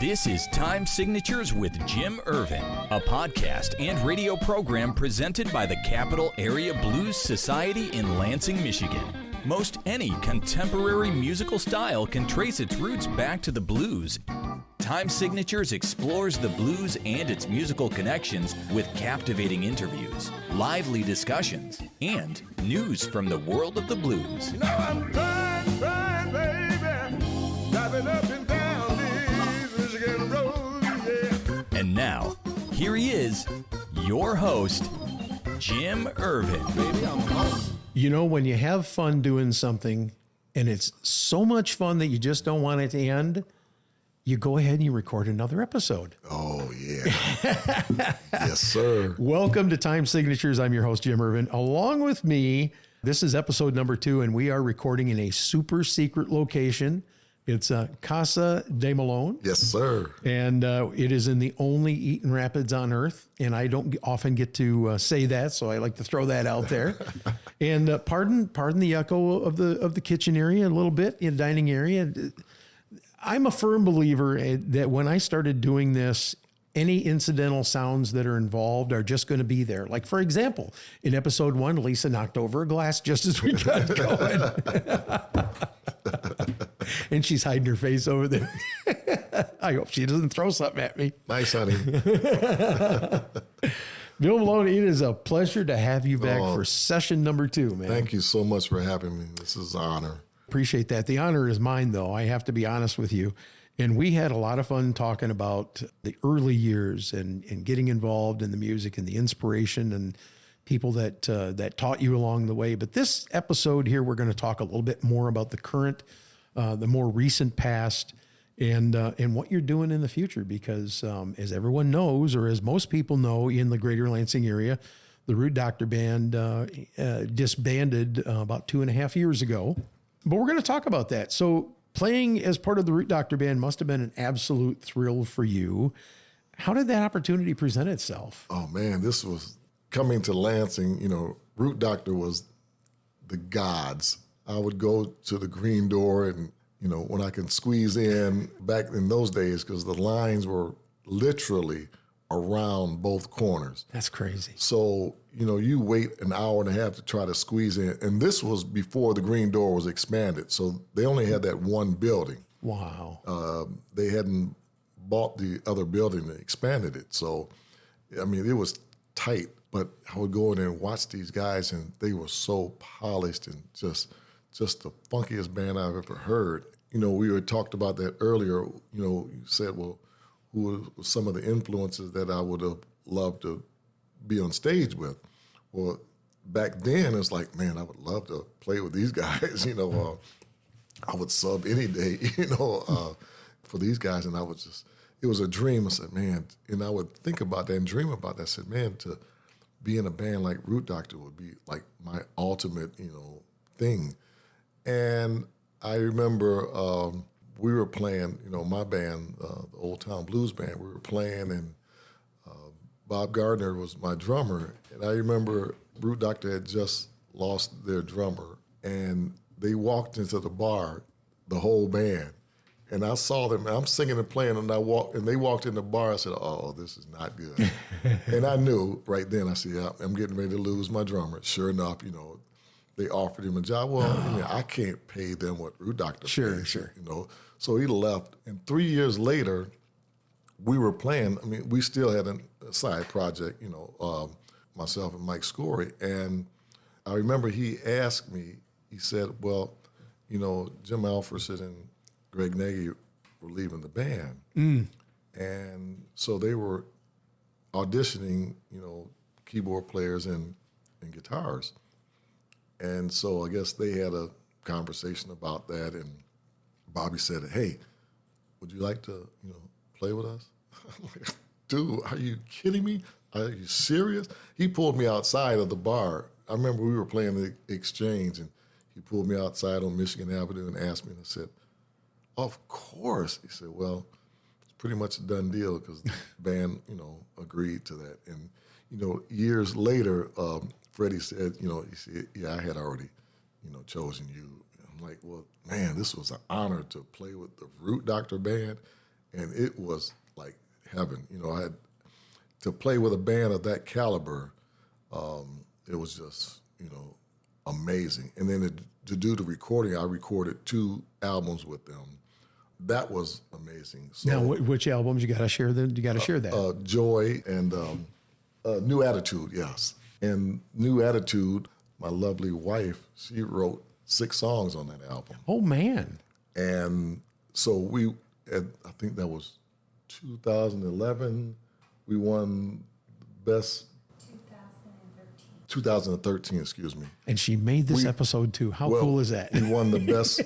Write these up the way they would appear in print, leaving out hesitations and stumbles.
This is Time Signatures with Jim Irvin, a podcast and radio program presented by the Capital Area Blues Society in Lansing, Michigan. Most any contemporary musical style can trace its roots back to the blues. Time Signatures explores the blues and its musical connections with captivating interviews, lively discussions, and news from the world of the blues. You know I'm crying, baby, driving up and down these Michigan roads, yeah. And now, here he is, your host, Jim Irvin. Baby, I'm home. You know, when you have fun doing something and it's so much fun that you just don't want it to end, you go ahead and you record another episode. Oh, yeah. Yes, sir. Welcome to Time Signatures. I'm your host, Jim Irvin. Along with me, this is episode number 2, and we are recording in a super secret location. It's Casa de Malone. Yes, sir. And it is in the only Eaton Rapids on earth. And I don't often get to say that, so I like to throw that out there. And pardon the echo of the kitchen area a little bit, in the dining area. I'm a firm believer that when I started doing this, any incidental sounds that are involved are just going to be there. Like, for example, in episode 1, Lisa knocked over a glass just as we got going. And she's hiding her face over there. I hope she doesn't throw something at me. Nice, honey. Bill Malone, it is a pleasure to have you back for session number 2, man. Thank you so much for having me. This is an honor. Appreciate that. The honor is mine, though. I have to be honest with you. And we had a lot of fun talking about the early years and getting involved in the music and the inspiration and people that taught you along the way. But this episode here, we're going to talk a little bit more about the current, the more recent past, and what you're doing in the future. Because as everyone knows, or as most people know in the greater Lansing area, the Root Doctor Band disbanded about 2.5 years ago. But we're going to talk about that. So playing as part of the Root Doctor Band must have been an absolute thrill for you. How did that opportunity present itself? Oh, man, this was coming to Lansing. You know, Root Doctor was the gods. I would go to the green door and, you know, when I can squeeze in back in those days, because the lines were literally around both corners. That's crazy. So, you know, you wait an hour and a half to try to squeeze in. And this was before the green door was expanded. So they only had that one building. Wow. They hadn't bought the other building and expanded it. So, I mean, it was tight. But I would go in there and watch these guys, and they were so polished and just the funkiest band I've ever heard. You know, we had talked about that earlier. You know, you said, well, who were some of the influences that I would have loved to be on stage with? Well, back then, it's like, man, I would love to play with these guys. You know, I would sub any day, you know, for these guys. And I was just, it was a dream. I said, man, and I would think about that and dream about that. I said, man, to be in a band like Root Doctor would be like my ultimate, you know, thing. And I remember we were playing, you know, my band, the Old Town Blues Band, we were playing, and Bob Gardner was my drummer. And I remember Root Doctor had just lost their drummer, and they walked into the bar, the whole band. And I saw them, and I'm singing and playing, and they walked in the bar. I said, oh, this is not good. And I knew right then, I said, yeah, I'm getting ready to lose my drummer. Sure enough, you know, they offered him a job. Well, you know, I can't pay them what Root Doctor pays, Sure. you know. So he left. And 3 years later, we were playing. I mean, we still had a side project, you know, myself and Mike Scory. And I remember he asked me, he said, well, you know, Jim Alfredson and Greg Nagy were leaving the band. And so they were auditioning, you know, keyboard players and guitars. And so I guess they had a conversation about that, and Bobby said, hey, would you like to, you know, play with us? I'm like, dude, are you kidding me? Are you serious? He pulled me outside of the bar. I remember we were playing the Exchange, and he pulled me outside on Michigan Avenue and asked me, and I said, of course. He said, well, it's pretty much a done deal because the band, you know, agreed to that. And, you know, years later, Freddie said, you know, he said, yeah, I had already, you know, chosen you. I'm like, well, man, this was an honor to play with the Root Doctor Band. and it was like heaven. You know, I had to play with a band of that caliber. It was just, you know, amazing. And then to do the recording, I recorded 2 albums with them. That was amazing. So, Now, which albums you got to share? You got to share that. Joy and New Attitude, yes. And New Attitude, my lovely wife, she wrote 6 songs on that album. Oh man! And so I think that was 2011. We won best. 2013, excuse me. And she made this episode too. How cool is that? We won the best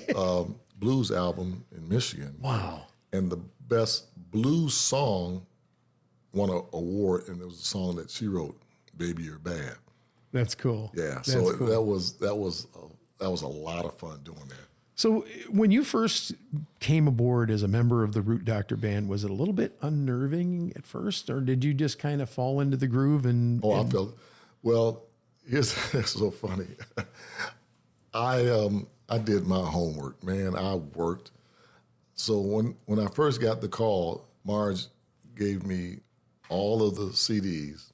blues album in Michigan. Wow. And the best blues song won an award, and it was a song that she wrote, "Baby You're Bad." That's cool. Yeah. That's So cool. that was a lot of fun doing that. So when you first came aboard as a member of the Root Doctor Band, was it a little bit unnerving at first, or did you just kind of fall into the groove and? I felt, well, it's so funny. I did my homework, man. I worked. So when I first got the call, Marge gave me all of the CDs.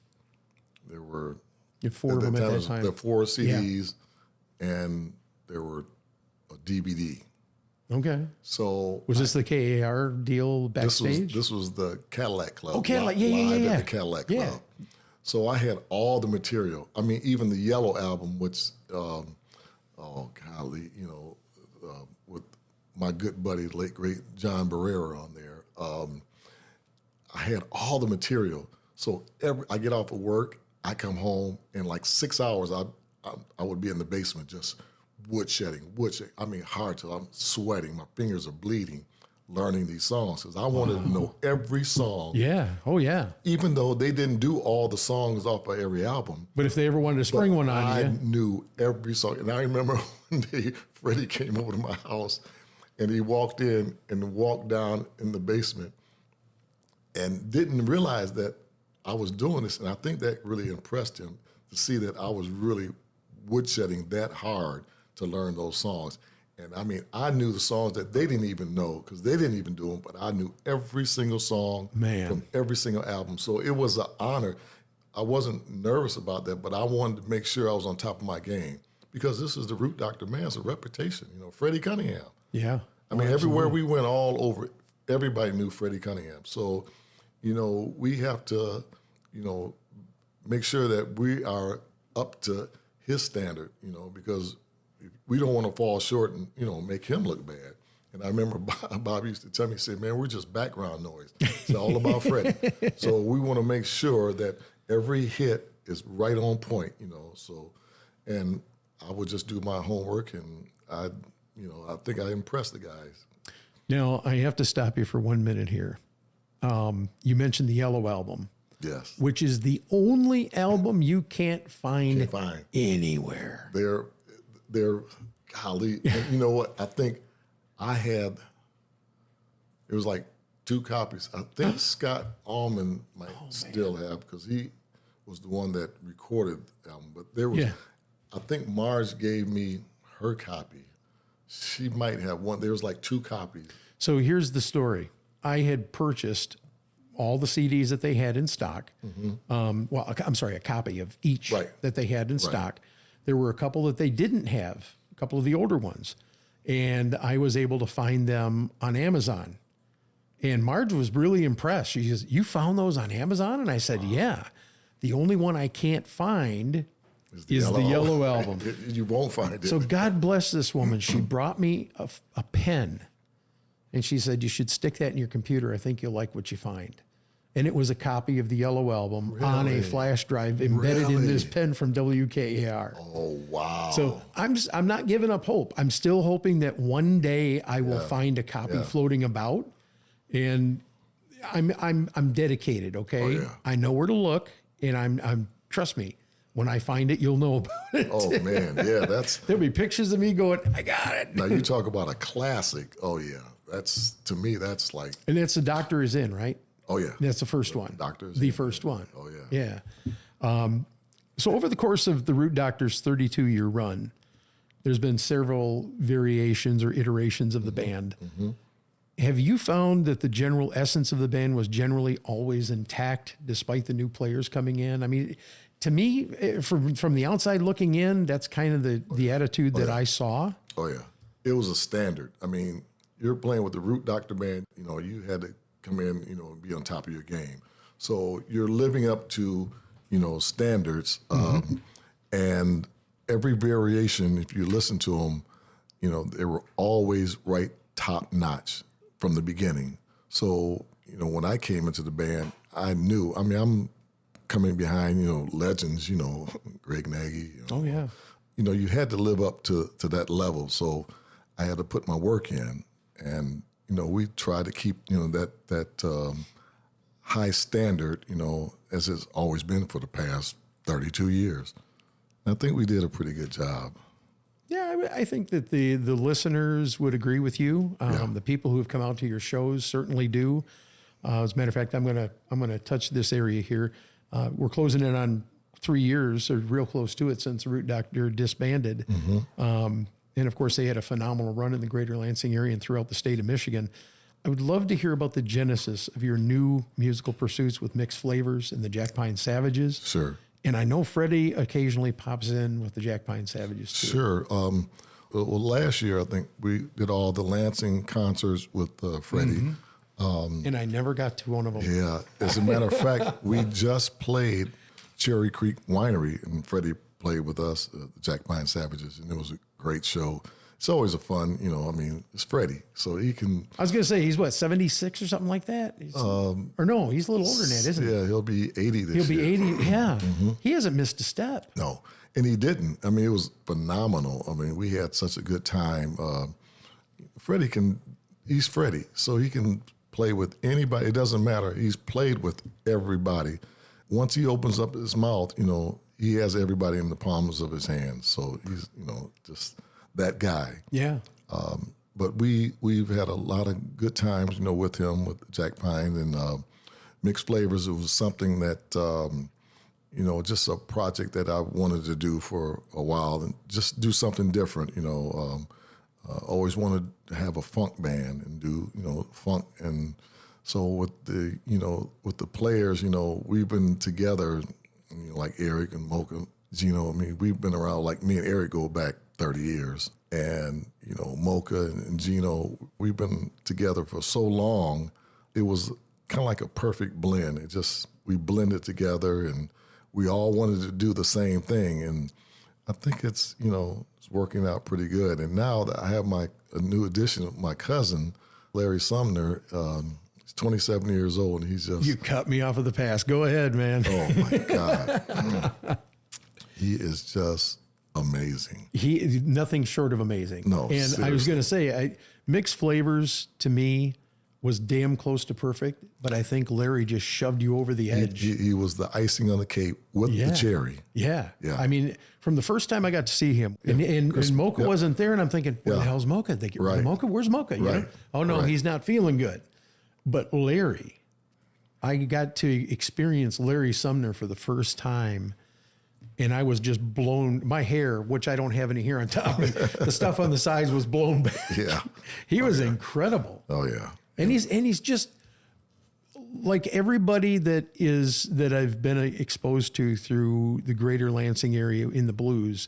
There were You had 4 of them at that time. There were 4 CDs, and there were a DVD. Okay. So Was this the KAR deal backstage? This was the Cadillac Club. Oh, Cadillac. Live Yeah. at the Cadillac Yeah. Club. So I had all the material. I mean, even the Yellow album, which, oh golly, you know, with my good buddy, late great John Barrera on there. I had all the material. So I get off of work, I come home, in like 6 hours, I would be in the basement just woodshedding. I mean, hard to. I'm sweating. My fingers are bleeding, learning these songs because I wanted to know every song. Yeah. Oh, yeah. Even though they didn't do all the songs off of every album. But if they ever wanted to spring one on I you. knew every song. And I remember one day Freddie came over to my house and he walked in and walked down in the basement and didn't realize that I was doing this. And I think that really impressed him to see that I was really woodshedding that hard to learn those songs. And I mean, I knew the songs that they didn't even know because they didn't even do them, but I knew every single song from every single album. So it was an honor. I wasn't nervous about that, but I wanted to make sure I was on top of my game because this is the Root Doctor, man. It's a reputation. You know, Freddie Cunningham. Yeah. I mean, everywhere we went all over, everybody knew Freddie Cunningham. So, you know, we have to, you know, make sure that we are up to his standard, you know, because we don't want to fall short and, you know, make him look bad. And I remember Bob used to tell me, he said, man, we're just background noise. It's all about Freddie. So we want to make sure that every hit is right on point, you know. So, and I would just do my homework and I think I impressed the guys. Now, I have to stop you for 1 minute here. You mentioned the Yellow album. Yes. Which is the only album you can't find anywhere. They're golly. And you know what? I think it was like 2 copies. I think Scott Allman might still have because he was the one that recorded the album. But there was, I think Marge gave me her copy. She might have one. There was like 2 copies. So here's the story. I had purchased all the CDs that they had in stock. A copy of each that they had in stock. There were a couple that they didn't have, a couple of the older ones. And I was able to find them on Amazon. And Marge was really impressed. She says, "You found those on Amazon?" And I said, "Yeah. The only one I can't find is the Yellow album." You won't find it. So God bless this woman. She brought me a pen. And she said, "You should stick that in your computer. I think you'll like what you find." And it was a copy of the Yellow album on a flash drive embedded in this pen from WKAR. Oh, wow. So I'm not giving up hope. I'm still hoping that one day I will find a copy floating about. And I'm dedicated, okay? Oh, yeah. I know where to look, and I'm trust me, when I find it, you'll know about it. Oh, man. Yeah, there'll be pictures of me going, "I got it." Now you talk about a classic. Oh, yeah. To me, that's like. And that's The Doctor Is In, right? Oh, yeah. That's the first one. Doctor Is the In. first one. Oh, yeah. Yeah. So over the course of the Root Doctor's 32-year run, there's been several variations or iterations of the band. Have you found that the general essence of the band was generally always intact despite the new players coming in? I mean, to me, from the outside looking in, that's kind of the attitude that I saw. Oh, yeah. It was a standard. I mean, you're playing with the Root Doctor Band, you had to come in, and be on top of your game. So you're living up to, standards. And every variation, if you listen to them, they were always right top notch from the beginning. So, when I came into the band, I knew, I'm coming behind, legends, Greg Nagy. Oh, yeah. You had to live up to that level. So I had to put my work in. And, we try to keep, that high standard, as it's always been for the past 32 years. And I think we did a pretty good job. Yeah, I think that the listeners would agree with you. The people who have come out to your shows certainly do. As a matter of fact, I'm gonna touch this area here. We're closing in on 3 years, or real close to it, since Root Doctor disbanded. And of course, they had a phenomenal run in the greater Lansing area and throughout the state of Michigan. I would love to hear about the genesis of your new musical pursuits with Mixed Flavors and the Jack Pine Savages. Sure. And I know Freddie occasionally pops in with the Jack Pine Savages too. Sure. Well, last year, I think we did all the Lansing concerts with Freddie. And I never got to one of them. Yeah. As a matter of fact, we just played Cherry Creek Winery, and Freddie played with us, the Jack Pine Savages, and it was a great show. It's always a fun, it's Freddie, so he can. I was going to say, he's what, 76 or something like that? Or no, he's a little older than that, isn't he? Yeah, he'll be 80 this year. He'll be 80, yeah. He hasn't missed a step. No, and he didn't. I mean, it was phenomenal. I mean, we had such a good time. Freddie he's Freddie, so he can play with anybody. It doesn't matter. He's played with everybody. Once he opens up his mouth, he has everybody in the palms of his hands. So he's, just that guy. Yeah. But we've had a lot of good times, with him, with Jack Pine and Mixed Flavors. It was something that, just a project that I wanted to do for a while and just do something different, always wanted to have a funk band and do, funk. And so with the players, we've been together, like Eric and Mocha, Gino. I mean, we've been around, like me and Eric go back 30 years. And, Mocha and Gino, we've been together for so long. It was kind of like a perfect blend. We blended together and we all wanted to do the same thing. And I think it's working out pretty good. And now that I have a new addition, my cousin, Larry Sumner, he's 27 years old, and he's just... You cut me off of the past. Go ahead, man. Oh, my God. He is just amazing. He nothing short of amazing. No, and seriously. I was going to say, Mixed Flavors, to me, was damn close to perfect, but I think Larry just shoved you over the edge. He was the icing on the cake with the cherry. Yeah. Yeah. I mean, from the first time I got to see him, and Mocha wasn't there, and I'm thinking, where the hell's Mocha? They get rid of Mocha? Where's Mocha? You know? Oh, no, he's not feeling good. But Larry, I got to experience Larry Sumner for the first time, and I was just blown. My hair, which I don't have any hair on top, and the stuff on the sides was blown back. Yeah. He was incredible. Oh, yeah. And he's just like everybody that I've been exposed to through the greater Lansing area in the blues,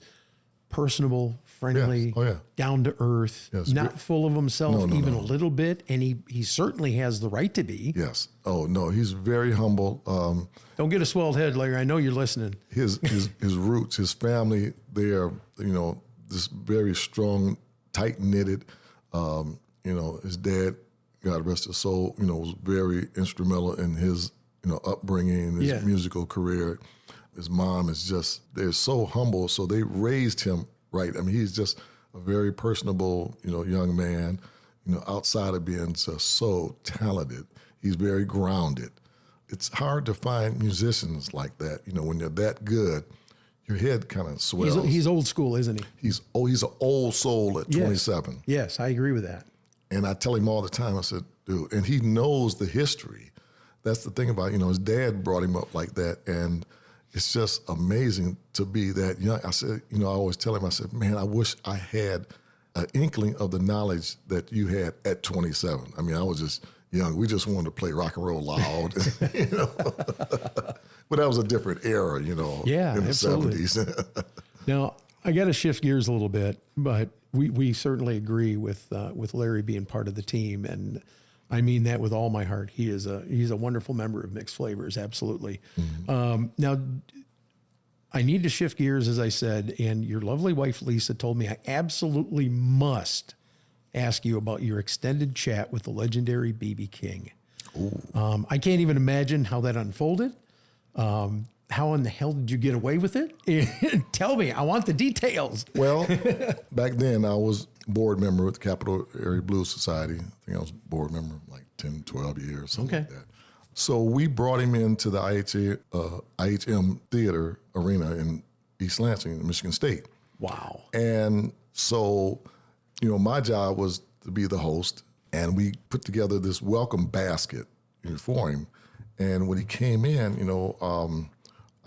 personable, friendly, down to earth, not full of himself even a little bit. And he certainly has the right to be. Yes. Oh, no, he's very humble. Don't get a swelled head, Larry. I know you're listening. His roots, his family, they are, this very strong, tight-knitted, his dad, God rest his soul, was very instrumental in his, upbringing, his musical career. His mom is they're so humble, so they raised him right. I mean, he's just a very personable, young man, outside of being just so talented. He's very grounded. It's hard to find musicians like that. When you're that good, your head kind of swells. He's old school, isn't he? He's an old soul at 27. Yes, I agree with that. And I tell him all the time, I said, dude, and he knows the history. That's the thing about, his dad brought him up like that. And it's just amazing to be that young. I said, I always tell him, I said, man, I wish I had an inkling of the knowledge that you had at 27. I mean, I was just young. We just wanted to play rock and roll loud, you know. But that was a different era, you know, Yeah, in the absolutely. 70s. Now, I got to shift gears a little bit, but we certainly agree with Larry being part of the team, and I mean that with all my heart. He's a wonderful member of Mixed Flavors, absolutely. Now, I need to shift gears, as I said, and your lovely wife, Lisa, told me I absolutely must ask you about your extended chat with the legendary B.B. King. I can't even imagine how that unfolded. How in the hell did you get away with it? Tell me, I want the details. Well, back then I was board member with the Capital Area Blues Society. I think I was board member like 10, 12 years, something like that. So we brought him into the IHM Theater Arena in East Lansing, Michigan State. Wow. And so, you know, my job was to be the host, and we put together this welcome basket for him. And when he came in, you know,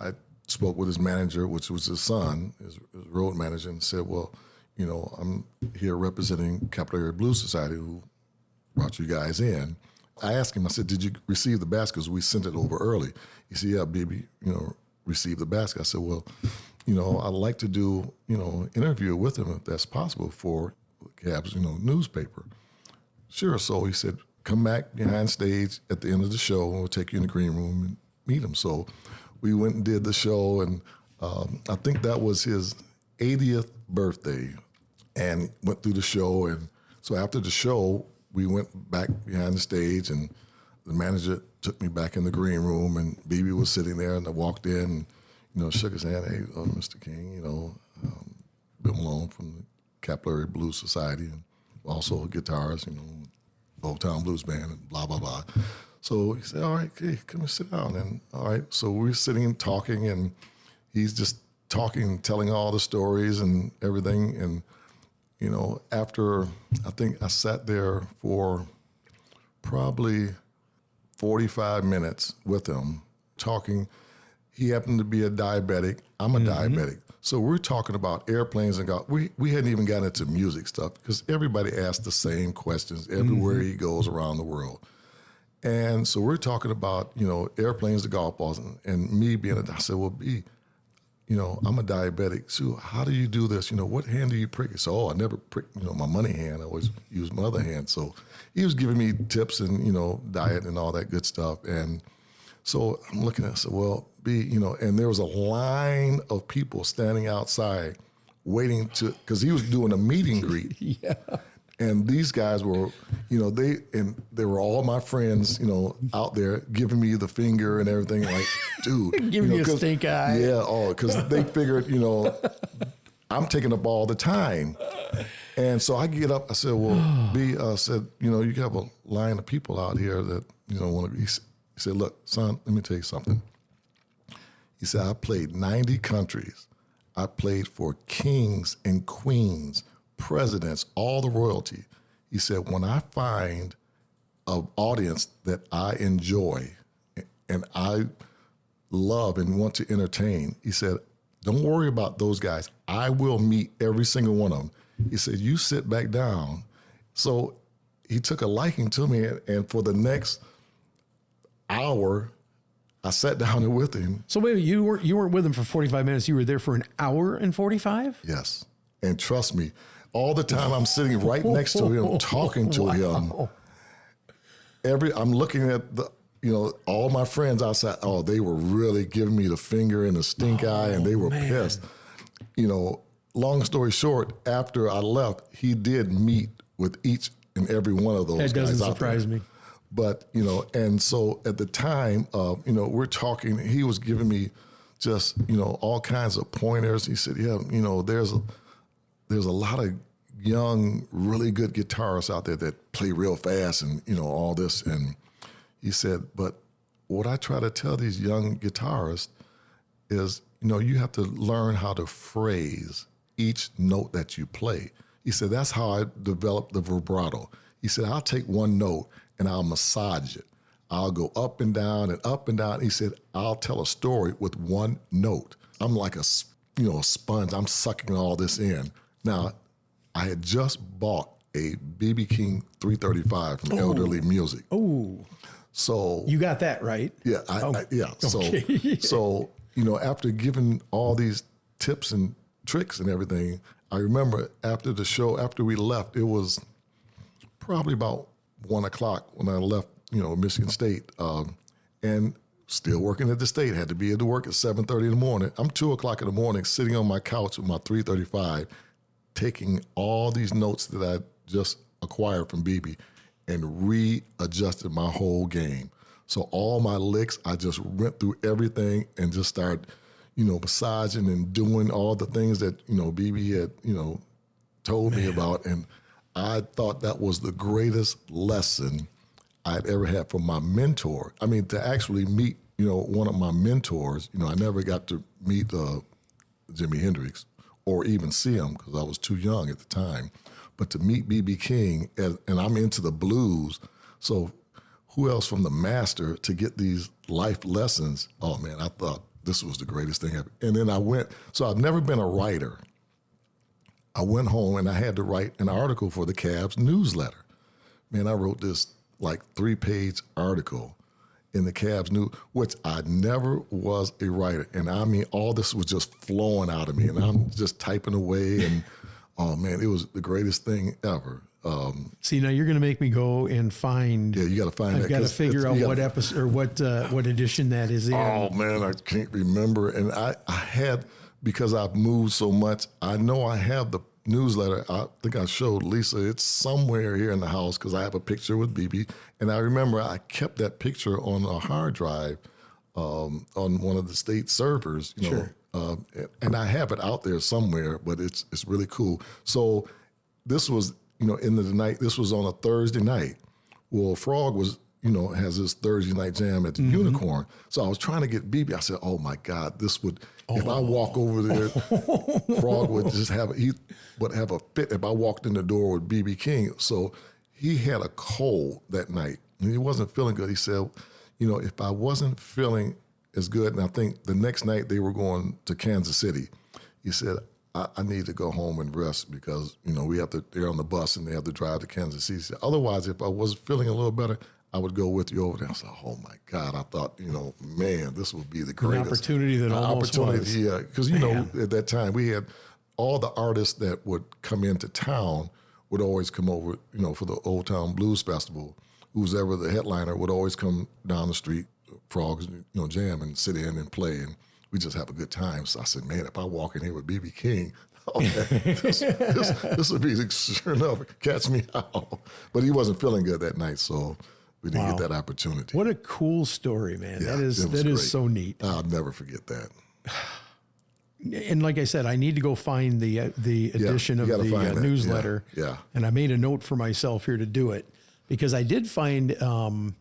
I spoke with his manager, which was his son, his road manager, and said, well, you know, I'm here representing Capital Area Blues Society, who brought you guys in. I asked him, I said, did you receive the basket? Because we sent it over early. He said, yeah, baby, you know, received the basket. I said, well, you know, I'd like to do, you know, an interview with him if that's possible for Cab's, you know, newspaper. Sure. So he said, come back behind stage at the end of the show, and we'll take you in the green room and meet him. So we went and did the show, and I think that was his 80th birthday, and went through the show. And so after the show, we went back behind the stage, and the manager took me back in the green room, and BB was sitting there, and I walked in and, you know, shook his hand. Hey, Mr. King, you know, Bill Malone from the Capital Area Blues Society, and also a guitarist, you know, Old Town Blues Band, and blah, blah, blah. So he said, all right, okay, come and sit down. And all right, so we're sitting and talking, and he's just talking, telling all the stories and everything. And, you know, after, I think I sat there for probably 45 minutes with him talking. He happened to be a diabetic. I'm a diabetic. So we're talking about airplanes and golf. We hadn't even gotten into music stuff, because everybody asks the same questions everywhere he goes around the world. And so we're talking about, you know, airplanes to golf balls, and me being I said, well, B, you know, I'm a diabetic. So how do you do this? You know, what hand do you prick? So, I never prick, you know, my money hand. I always use my other hand. So he was giving me tips and, you know, diet and all that good stuff. And so I'm looking at it, I said, well, B, you know, and there was a line of people standing outside waiting because he was doing a meet and greet. Yeah. And these guys were, you know, they were all my friends, you know, out there giving me the finger and everything. Like, dude, giving you me a stink eye. Yeah, because they figured, you know, I'm taking up all the time. And so I get up. I said, well, B, said, you know, you have a line of people out here that, you know, want to be. He said, look, son, let me tell you something. He said, I played 90 countries. I played for kings and queens, presidents, all the royalty. He said, when I find an audience that I enjoy and I love and want to entertain, he said, don't worry about those guys. I will meet every single one of them. He said, you sit back down. So he took a liking to me, and for the next hour, I sat down there with him. So wait, you weren't with him for 45 minutes. You were there for an hour and 45? Yes. And trust me, all the time I'm sitting right next to him, talking to him. I'm looking at the, you know, all my friends outside. Oh, they were really giving me the finger and the stink eye, and they were pissed. You know, long story short, after I left, he did meet with each and every one of those guys. That doesn't surprise me. But, you know, and so at the time, you know, we're talking, he was giving me just, you know, all kinds of pointers. He said, yeah, you know, there's a lot of young, really good guitarists out there that play real fast and, you know, all this. And he said, but what I try to tell these young guitarists is, you know, you have to learn how to phrase each note that you play. He said, that's how I developed the vibrato. He said, I'll take one note and I'll massage it. I'll go up and down and up and down. He said, I'll tell a story with one note. I'm like a sponge. I'm sucking all this in. Now, I had just bought a B.B. King 335 from Elderly Music. Oh, so you got that right. Yeah, yeah. Okay. So after giving all these tips and tricks and everything, I remember after the show, after we left, it was probably about 1 o'clock when I left, Michigan State, and still working at the state. Had to be at the work at 7:30 in the morning. I'm 2 o'clock in the morning, sitting on my couch with my 335, taking all these notes that I just acquired from BB and readjusted my whole game. So all my licks, I just went through everything and just started, massaging and doing all the things that, BB had, told me about. And I thought that was the greatest lesson I'd ever had from my mentor. I mean, to actually meet, one of my mentors, I never got to meet Jimi Hendrix or even see him because I was too young at the time. But to meet B.B. King, and I'm into the blues, so who else from the master to get these life lessons? Oh, man, I thought this was the greatest thing ever. And then so I've never been a writer. I went home and I had to write an article for the Cavs newsletter. Man, I wrote this like 3-page article in the Cavs news, which I never was a writer. And I mean, all this was just flowing out of me and I'm just typing away and oh man, it was the greatest thing ever. See, now you're going to make me go and find. Yeah, you got to find that. I've got to figure out what episode or what edition that is in. Oh man, I can't remember. And I had, because I've moved so much, I know I have the newsletter. I think I showed Lisa. It's somewhere here in the house because I have a picture with BB. And I remember I kept that picture on a hard drive on one of the state servers. Sure. And I have it out there somewhere, but it's really cool. So this was, end of the night. This was on a Thursday night. Well, Frog was, has this Thursday night jam at the Unicorn. So I was trying to get BB. I said, oh my God, this would, if I walk over there, Frog would just he would have a fit if I walked in the door with BB King. So he had a cold that night and he wasn't feeling good. He said, if I wasn't feeling as good, and I think the next night they were going to Kansas City, he said, I need to go home and rest because, they're on the bus and they have to drive to Kansas City. He said, otherwise, if I was feeling a little better, I would go with you over there. I said, oh my God, I thought, man, this would be the greatest. An opportunity that almost was. Yeah, because, at that time we had all the artists that would come into town would always come over, for the Old Town Blues Festival. Who's ever the headliner would always come down the street, Frogs, jam and sit in and play. And we just have a good time. So I said, man, if I walk in here with B.B. King, oh man, this would be, sure enough, catch me out. But he wasn't feeling good that night, so we didn't get that opportunity. What a cool story, man. Yeah, that is so neat. I'll never forget that. And like I said, I need to go find the edition of the newsletter. Yeah. And I made a note for myself here to do it because I did find an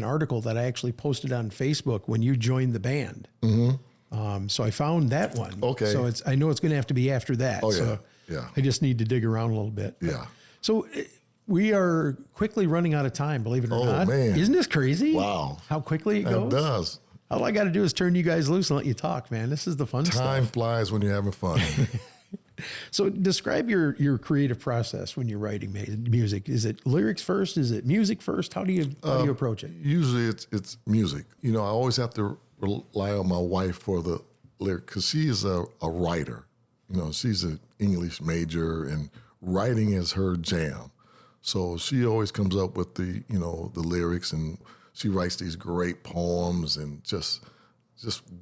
article that I actually posted on Facebook when you joined the band. Mm-hmm. So I found that one. Okay. So I know it's going to have to be after that. Oh, yeah. So yeah. I just need to dig around a little bit. Yeah. So we are quickly running out of time, believe it or not. Oh, man. Isn't this crazy? Wow. How quickly it goes? It does. All I got to do is turn you guys loose and let you talk, man. This is the fun stuff. Time flies when you're having fun. So describe your creative process when you're writing music. Is it lyrics first? Is it music first? How do you approach it? Usually it's music. I always have to rely on my wife for the lyric because she is a writer. She's an English major and writing is her jam. So she always comes up with the lyrics and she writes these great poems and just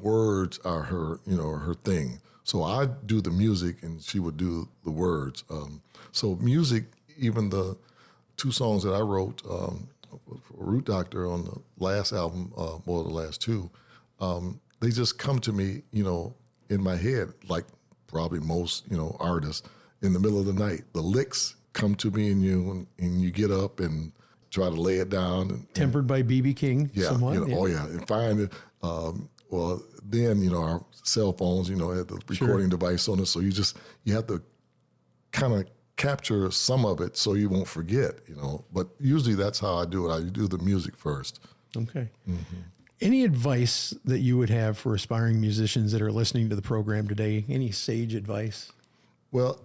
words are her, her thing. So I do the music and she would do the words. So music, even the 2 songs that I wrote for Root Doctor on the last album, the last 2, they just come to me, in my head, like probably most, artists, in the middle of the night. The licks come to me and you get up and try to lay it down. Tempered by B.B. King, yeah, somewhat? Oh yeah, and find it. Well, then, our cell phones, had the recording device on it, so you have to kind of capture some of it so you won't forget, But usually that's how I do it. I do the music first. Okay. Mm-hmm. Any advice that you would have for aspiring musicians that are listening to the program today? Any sage advice? Well,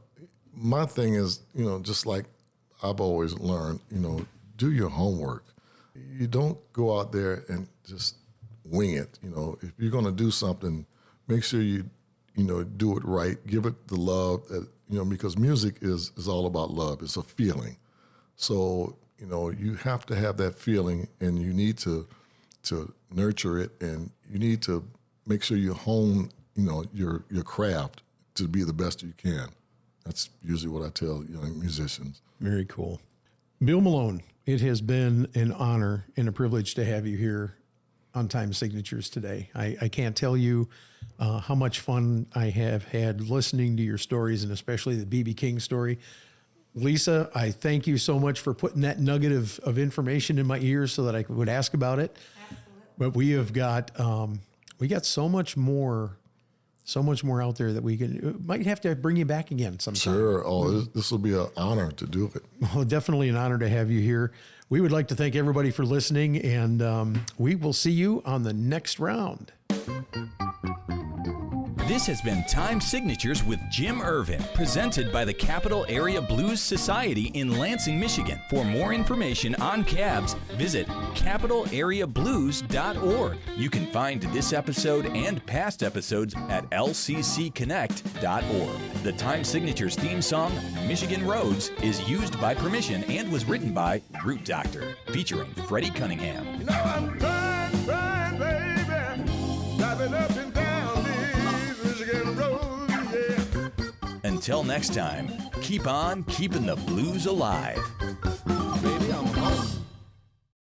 my thing is, just like I've always learned, do your homework. You don't go out there and just wing it. If you're going to do something, make sure you do it right. Give it the love that, because music is all about love. It's a feeling. So, you have to have that feeling, and you need to nurture it, and you need to make sure you hone, your craft to be the best you can. That's usually what I tell young musicians. Very cool. Bill Malone, it has been an honor and a privilege to have you here on Time Signatures today. I can't tell you how much fun I have had listening to your stories, and especially the B.B. King story. Lisa, I thank you so much for putting that nugget of information in my ears so that I would ask about it. Absolutely. But we got so much more out there that we might have to bring you back again sometime. Sure. Oh, this will be an honor to do it. Well, definitely an honor to have you here. We would like to thank everybody for listening, and we will see you on the next round. This has been Time Signatures with Jim Irvin, presented by the Capital Area Blues Society in Lansing, Michigan. For more information on cabs, visit capitalareablues.org. You can find this episode and past episodes at lccconnect.org. The Time Signatures theme song, Michigan Roads, is used by permission and was written by Root Doctor, featuring Freddie Cunningham. I'm trying, baby, driving up and down these Michigan roads, yeah. Until next time, keep on keeping the blues alive.